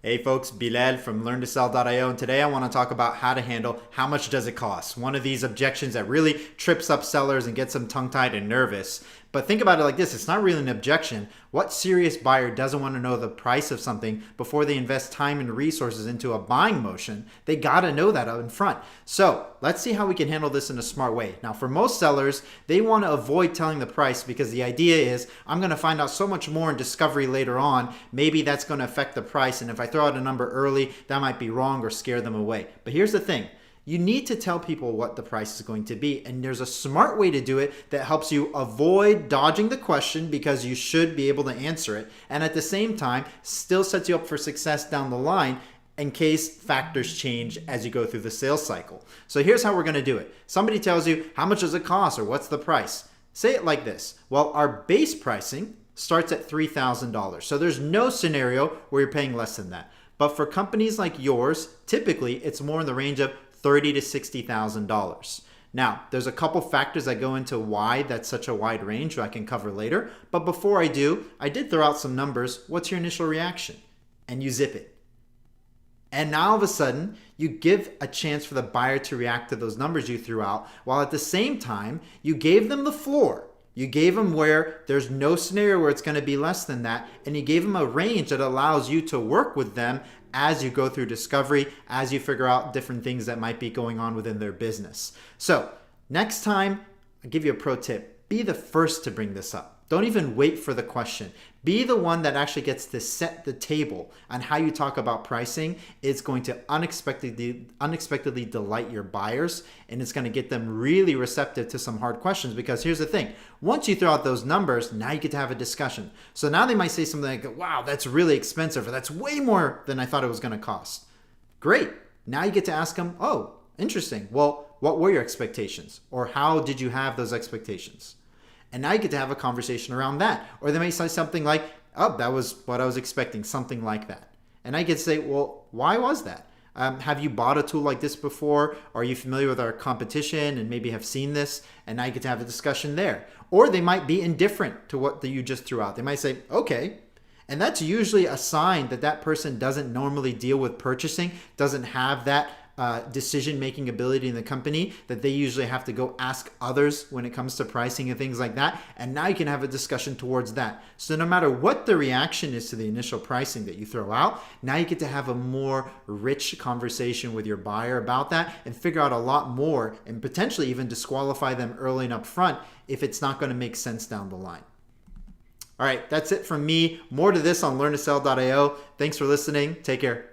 Hey folks, BELAL from LearnToSell.io, and today I want to talk about how to handle how much does it cost. One of these objections that really trips up sellers and gets them tongue-tied and nervous. But think about it like this, it's not really an objection. What serious buyer doesn't want to know the price of something before they invest time and resources into a buying motion? They gotta know that up in front. So let's see how we can handle this in a smart way. Now for most sellers, they want to avoid telling the price because the idea is, I'm going to find out so much more in discovery later on. Maybe that's going to affect the price, and if I throw out a number early, that might be wrong or scare them away. But here's the thing. You need to tell people what the price is going to be, and there's a smart way to do it that helps you avoid dodging the question because you should be able to answer it, and at the same time still sets you up for success down the line in case factors change as you go through the sales cycle. So here's how we're going to do it. Somebody tells you, how much does it cost or what's the price? Say it like this. Well, our base pricing starts at $3,000. So there's no scenario where you're paying less than that. But for companies like yours, typically it's more in the range of $30,000 to $60,000. Now, there's a couple factors that go into why that's such a wide range that I can cover later. But before I do, I did throw out some numbers. What's your initial reaction? And you zip it. And now all of a sudden, you give a chance for the buyer to react to those numbers you threw out, while at the same time, you gave them the floor. You gave them where there's no scenario where it's going to be less than that, and you gave them a range that allows you to work with them as you go through discovery, as you figure out different things that might be going on within their business. So next time, I'll give you a pro tip. Be the first to bring this up. Don't even wait for the question. Be the one that actually gets to set the table on how you talk about pricing. It's going to unexpectedly delight your buyers, and it's going to get them really receptive to some hard questions, because here's the thing. Once you throw out those numbers, now you get to have a discussion. So now they might say something like, wow, that's really expensive, or that's way more than I thought it was going to cost. Great. Now you get to ask them, oh, interesting. Well, what were your expectations? Or how did you have those expectations? And now you get to have a conversation around that. Or they may say something like, oh, that was what I was expecting, something like that. And I get to say, well, why was that? Have you bought a tool like this before? Are you familiar with our competition and maybe have seen this? And now you get to have a discussion there. Or they might be indifferent to what you just threw out. They might say, okay. And that's usually a sign that that person doesn't normally deal with purchasing, doesn't have that decision-making ability in the company, that they usually have to go ask others when it comes to pricing and things like that. And now you can have a discussion towards that. So no matter what the reaction is to the initial pricing that you throw out, now you get to have a more rich conversation with your buyer about that and figure out a lot more, and potentially even disqualify them early and up front if it's not going to make sense down the line. All right, that's it from me. More to this on LearnToSell.io. Thanks for listening. Take care.